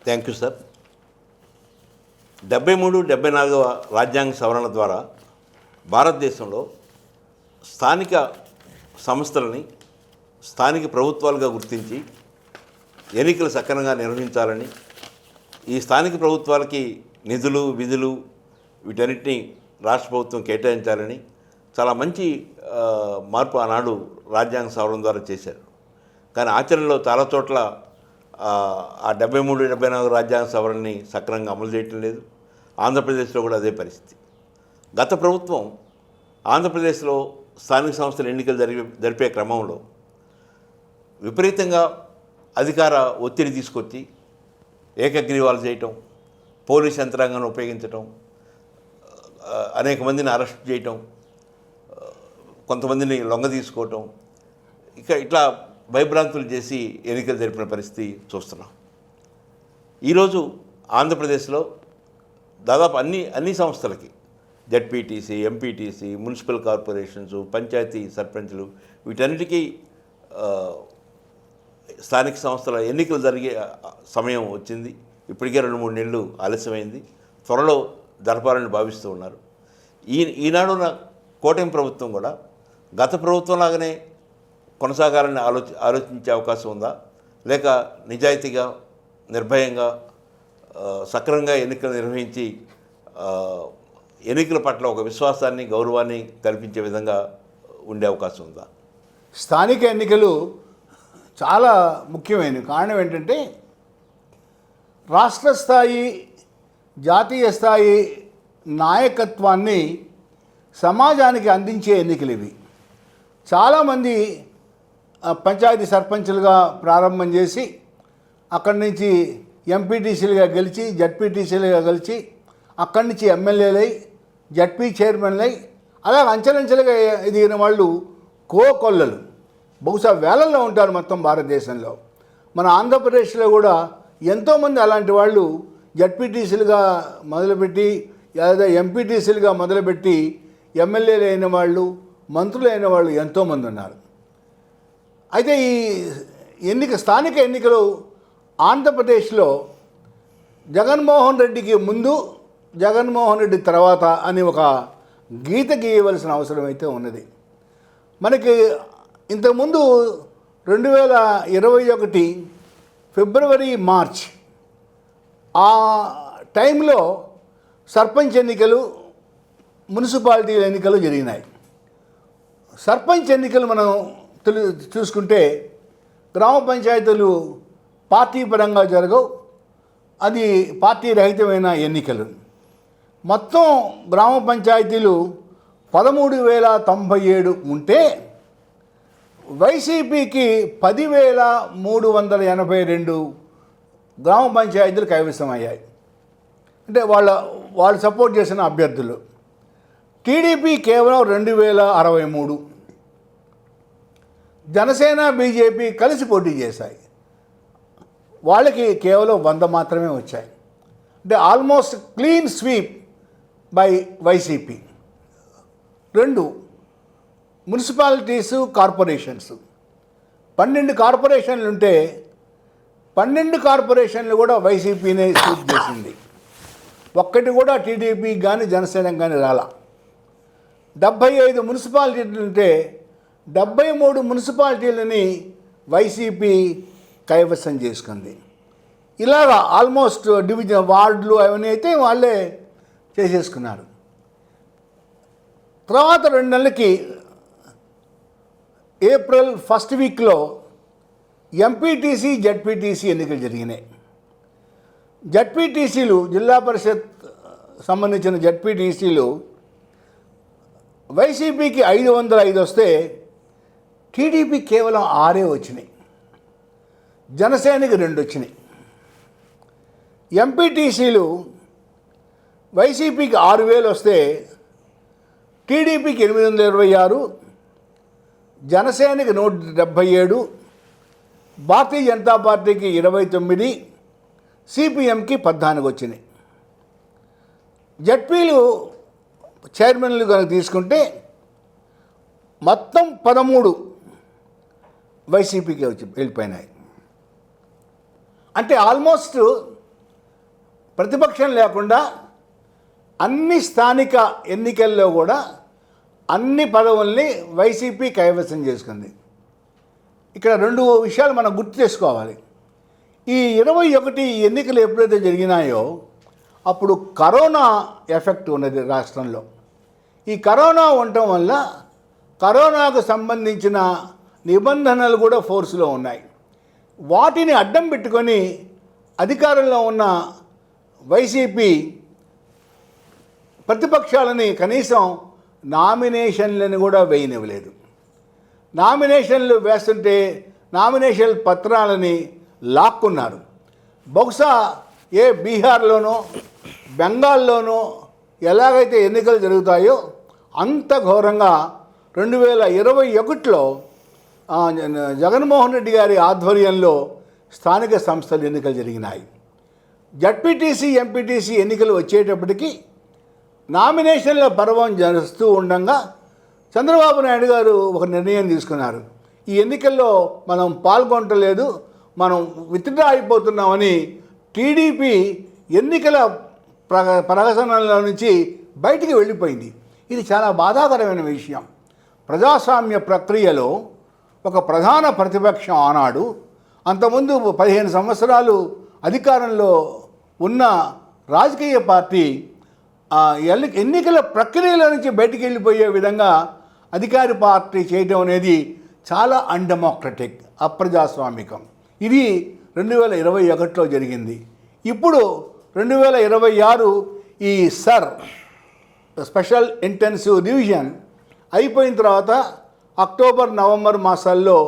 Thank you sir. 73, 74వ రాజ్యాంగ సవరణ ద్వారా భారతదేశంలో స్థానిక సంస్థలని స్థానిక ప్రభుత్వాలుగా గుర్తించి ఎన్నికలు సక్రమంగా నిర్వహించాలని, ఈ స్థానిక ప్రభుత్వాలకి నిధులు, విధులు వీటన్నిటినీ రాష్ట్ర ప్రభుత్వం కేటాయించాలని చాలా మంచి మార్పు ఆనాడు రాజ్యాంగ సవరణ ద్వారా చేశారు. కానీ ఆచరణలో చాలా చోట్ల ఆ 73, 74 రాజ్యాంగ సవరణని సక్రమంగా అమలు చేయటం లేదు. ఆంధ్రప్రదేశ్లో కూడా అదే పరిస్థితి. గత ప్రభుత్వం ఆంధ్రప్రదేశ్లో స్థానిక సంస్థల ఎన్నికలు జరిపే క్రమంలో విపరీతంగా అధికార ఒత్తిడి తీసుకొచ్చి ఏకగ్రీవాలు చేయటం, పోలీస్ యంత్రాంగాన్ని ఉపయోగించటం, అనేక మందిని అరెస్ట్ చేయటం, కొంతమందిని లొంగ తీసుకోవటం, ఇట్లా భయభ్రాంతులు చేసి ఎన్నికలు జరిపిన పరిస్థితి చూస్తున్నాం. ఈరోజు ఆంధ్రప్రదేశ్లో దాదాపు అన్ని సంస్థలకి ZPTC, MPTC, municipal corporations, panchayati సర్పంచ్లు వీటన్నిటికీ స్థానిక సంస్థల ఎన్నికలు జరిగే సమయం వచ్చింది. ఇప్పటికే 2-3 నెలలు ఆలస్యమైంది. త్వరలో జరపాలని భావిస్తూ ఉన్నారు. ఈనాడున్న కూటమి ప్రభుత్వం కూడా గత ప్రభుత్వం లాగానే కొనసాగాలని ఆలోచించే అవకాశం ఉందా, లేక నిజాయితీగా నిర్భయంగా సక్రమంగా ఎన్నికలు నిర్వహించి ఎన్నికల పట్ల ఒక విశ్వాసాన్ని, గౌరవాన్ని కల్పించే విధంగా ఉండే అవకాశం ఉందా? స్థానిక ఎన్నికలు చాలా ముఖ్యమైనవి. కారణం ఏంటంటే రాష్ట్ర స్థాయి, జాతీయ స్థాయి నాయకత్వాన్ని సమాజానికి అందించే ఎన్నికలు ఇవి. చాలామంది పంచాయతీ సర్పంచులుగా ప్రారంభం చేసి అక్కడి నుంచి ఎంపీటీసీలుగా గెలిచి, జడ్పీటీసీలుగా గెలిచి, అక్కడి నుంచి ఎమ్మెల్యేలై, జడ్పీ చైర్మన్లై, అలా అంచెలంచెలుగా ఎదిగిన వాళ్ళు కోకొల్లలు బహుశా వేలల్లో ఉంటారు మొత్తం భారతదేశంలో. మన ఆంధ్రప్రదేశ్లో కూడా ఎంతోమంది అలాంటి వాళ్ళు జడ్పీటీసీలుగా మొదలుపెట్టి, లేదా ఎంపీటీసీలుగా మొదలుపెట్టి ఎమ్మెల్యేలు అయిన వాళ్ళు, మంత్రులు అయిన వాళ్ళు ఎంతోమంది ఉన్నారు. అయితే ఈ స్థానిక ఎన్నికలు ఆంధ్రప్రదేశ్లో జగన్మోహన్ రెడ్డికి ముందు, జగన్మోహన్ రెడ్డి తర్వాత అని ఒక గీత గీయవలసిన అవసరం అయితే ఉన్నది. మనకి ఇంతకుముందు 2021 ఫిబ్రవరి, మార్చ్ ఆ టైంలో సర్పంచ్ ఎన్నికలు, మున్సిపాలిటీల ఎన్నికలు జరిగినాయి. సర్పంచ్ ఎన్నికలు మనం చూసుకుంటే గ్రామ పంచాయతీలు పార్టీ పరంగా జరగవు, అది పార్టీ రహితమైన ఎన్నికలు. మొత్తం గ్రామ పంచాయతీలు 13,097 ఉంటే వైసీపీకి 10,382 గ్రామ పంచాయతీలు కైవసమయ్యాయి. అంటే వాళ్ళు సపోర్ట్ చేసిన అభ్యర్థులు. టీడీపీ కేవలం 2,063, జనసేన, బీజేపీ కలిసి పోటీ చేశాయి. వాళ్ళకి కేవలం 100 మాత్రమే వచ్చాయి. అంటే almost clean sweep by YCP. 2 municipalities, corporations. 12 కార్పొరేషన్లు ఉంటే 12 కార్పొరేషన్లు కూడా వైసీపీనే స్వీప్ చేసింది. ఒక్కటి కూడా టీడీపీ కానీ జనసేన కానీ రాలా. 75 మున్సిపాలిటీలు ఉంటే 73 మున్సిపాలిటీలని వైసీపీ కైవసం చేసుకుంది. ఇలాగా ఆల్మోస్ట్ డివిజన్, వార్డులు అవన్నీ అయితే వాళ్ళే చేసేసుకున్నారు. తర్వాత 2 నెలలకి ఏప్రిల్ ఫస్ట్ వీక్లో ఎంపీటీసీ, జడ్పీటీసీ ఎన్నికలు జరిగినాయి. జడ్పీటీసీలు, జిల్లా పరిషత్ సంబంధించిన జడ్పీటీసీలు వైసీపీకి 505 వస్తే టీడీపీ కేవలం 6 వచ్చినాయి, జనసేనకి 2 వచ్చినాయి. ఎంపీటీసీలు వైసీపీకి 6,000 వస్తే టీడీపీకి 826, జనసేనకి 177, భారతీయ జనతా పార్టీకి 29, సిపిఎంకి 14 వచ్చినాయి. జడ్పీలు చైర్మన్లు కనుక తీసుకుంటే మొత్తం 13 వైసీపీకి వెళ్ళిపోయినాయి. అంటే ఆల్మోస్ట్ ప్రతిపక్షం లేకుండా అన్ని స్థానిక ఎన్నికల్లో కూడా అన్ని పదవుల్ని వైసీపీ కైవసం చేసుకుంది. ఇక్కడ 2 విషయాలు మనం గుర్తు చేసుకోవాలి. ఈ 21 ఎన్నికలు ఎప్పుడైతే జరిగినాయో అప్పుడు కరోనా ఎఫెక్ట్ ఉన్నది రాష్ట్రంలో. ఈ కరోనా ఉండటం వల్ల కరోనాకు సంబంధించిన నిబంధనలు కూడా ఫోర్స్లో ఉన్నాయి. వాటిని అడ్డం పెట్టుకొని అధికారంలో ఉన్న వైసీపీ ప్రతిపక్షాలని కనీసం నామినేషన్లను కూడా వేయనివ్వలేదు. నామినేషన్లు వేస్తుంటే నామినేషన్ పత్రాలని లాక్కున్నారు. బహుశా ఏ బీహార్లోనో బెంగాల్లోనో ఎలాగైతే ఎన్నికలు జరుగుతాయో అంత ఘోరంగా 2021లో జగన్మోహన్ రెడ్డి గారి ఆధ్వర్యంలో స్థానిక సంస్థల ఎన్నికలు జరిగినాయి. జడ్పీటీసీ ఎంపీటీసీ ఎన్నికలు వచ్చేటప్పటికి నామినేషన్ల పర్వం జరుస్తూ ఉండగా చంద్రబాబు నాయుడు గారు ఒక నిర్ణయం తీసుకున్నారు. ఈ ఎన్నికల్లో మనం పాల్గొనలేదు, మనం విత్డ్రా అయిపోతున్నామని టీడీపీ ఎన్నికల ప్రహసనంలో నుంచి బయటికి వెళ్ళిపోయింది. ఇది చాలా బాధాకరమైన విషయం. ప్రజాస్వామ్య ప్రక్రియలో ఒక ప్రధాన ప్రతిపక్షం ఆనాడు, అంతకుముందు 15 సంవత్సరాలు అధికారంలో ఉన్న రాజకీయ పార్టీ ఎన్నికల ప్రక్రియలో నుంచి బయటికి వెళ్ళిపోయే విధంగా అధికార పార్టీ చేయడం అనేది చాలా అన్డెమోక్రటిక్, అప్రజాస్వామికం. ఇది 2021లో జరిగింది. ఇప్పుడు 2026 ఈ స్పెషల్ ఇంటెన్సివ్ రివిజన్ అయిపోయిన తర్వాత అక్టోబర్ నవంబర్ మాసాల్లో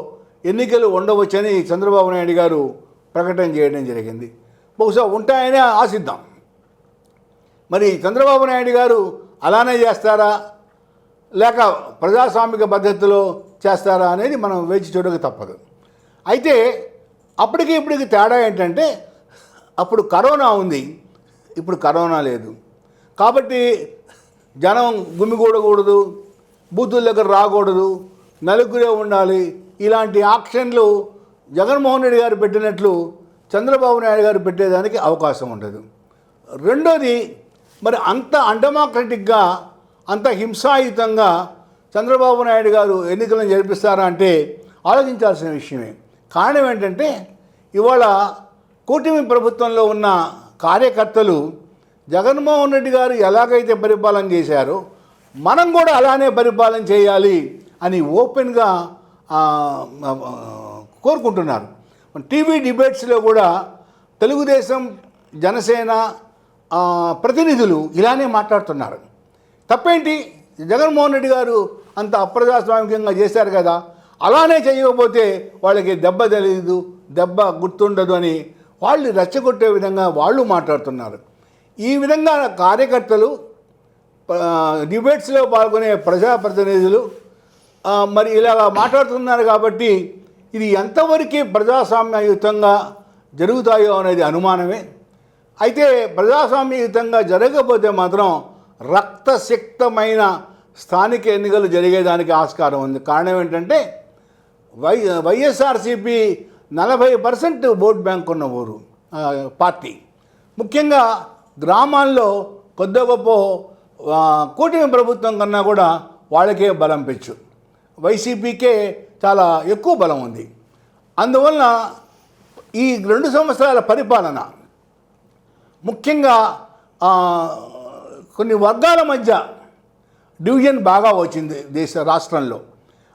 ఎన్నికలు ఉండవచ్చని చంద్రబాబు నాయుడు గారు ప్రకటన చేయడం జరిగింది. బహుశా ఉంటాయని ఆశిద్దాం. మరి చంద్రబాబు నాయుడు గారు అలానే చేస్తారా లేక ప్రజాస్వామిక పద్ధతిలో చేస్తారా అనేది మనం వేచి చూడక తప్పదు. అయితే ఇప్పటికి తేడా ఏంటంటే అప్పుడు కరోనా ఉంది, ఇప్పుడు కరోనా లేదు. కాబట్టి జనం గుమిగూడకూడదు, బూతుల దగ్గర రాకూడదు, నలుగురే ఉండాలి. ఇలాంటి యాక్షన్లు జగన్మోహన్ రెడ్డి గారు పెట్టినట్లు చంద్రబాబు నాయుడు గారు పెట్టేదానికి అవకాశం ఉండదు. రెండోది, మరి అంత అన్డెమోక్రటిక్గా అంత హింసాయుతంగా చంద్రబాబు నాయుడు గారు ఎన్నికలను జరిపిస్తారా అంటే ఆలోచించాల్సిన విషయమే. కారణం ఏంటంటే ఇవాళ కూటమి ప్రభుత్వంలో ఉన్న కార్యకర్తలు జగన్మోహన్ రెడ్డి గారు ఎలాగైతే పరిపాలన చేశారో మనం కూడా అలానే పరిపాలన చేయాలి అని ఓపెన్గా కోరుకుంటున్నారు. టీవీ డిబేట్స్లో కూడా తెలుగుదేశం జనసేన ప్రతినిధులు ఇలానే మాట్లాడుతున్నారు. తప్పేంటి? జగన్మోహన్ రెడ్డి గారు అంత అప్రజాస్వామికంగా చేశారు కదా, అలానే చేయకపోతే వాళ్ళకి దెబ్బ తెలియదు, దెబ్బ గుర్తుండదు అని వాళ్ళు రెచ్చగొట్టే విధంగా వాళ్ళు మాట్లాడుతున్నారు. ఈ విధంగా కార్యకర్తలు, డిబేట్స్లో పాల్గొనే ప్రజాప్రతినిధులు మరి ఇలా మాట్లాడుతున్నారు. కాబట్టి ఇది ఎంతవరకు ప్రజాస్వామ్యయుతంగా జరుగుతాయో అనేది అనుమానమే. అయితే ప్రజాస్వామ్యయుతంగా జరగకపోతే మాత్రం రక్తసిక్తమైన స్థానిక ఎన్నికలు జరిగేదానికి ఆస్కారం ఉంది. కారణం ఏంటంటే వైఎస్ఆర్సీపీ 40% ఓట్ బ్యాంక్ ఉన్న ఊరు పార్టీ. ముఖ్యంగా గ్రామాల్లో కొద్ది గొప్ప కూటమి ప్రభుత్వం కన్నా కూడా వాళ్ళకే బలం పెంచు, వైసీపీకే చాలా ఎక్కువ బలం ఉంది. అందువలన ఈ 2 సంవత్సరాల పరిపాలన ముఖ్యంగా కొన్ని వర్గాల మధ్య డివిజన్ బాగా వచ్చింది రాష్ట్రంలో.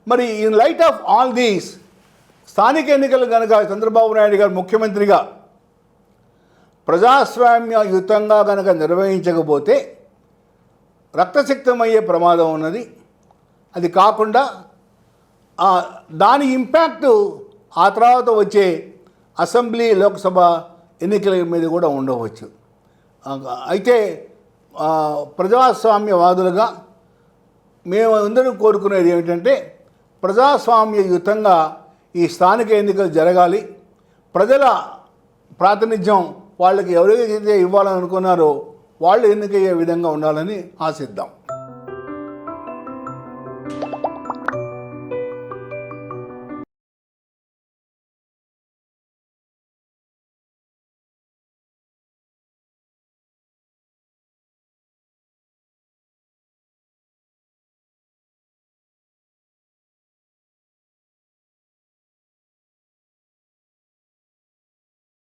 మరి in light of all these స్థానిక ఎన్నికలు కనుక చంద్రబాబు నాయుడు గారు ముఖ్యమంత్రిగా ప్రజాస్వామ్యయుతంగా కనుక నిర్వహించకపోతే రక్తసిక్తమయ్యే ప్రమాదం ఉన్నది. అది కాకుండా దాని ఇంపాక్టు ఆ తర్వాత వచ్చే అసెంబ్లీ లోక్సభ ఎన్నికల మీద కూడా ఉండవచ్చు. అయితే ప్రజాస్వామ్యవాదులుగా మేము అందరం కోరుకునేది ఏమిటంటే ప్రజాస్వామ్యయుతంగా ఈ స్థానిక ఎన్నికలు జరగాలి. ప్రజల ప్రాతినిధ్యం వాళ్ళకి ఎవరైతే ఇవ్వాలని అనుకున్నారో వాళ్ళు ఎన్నికయ్యే విధంగా ఉండాలని ఆశిద్దాం.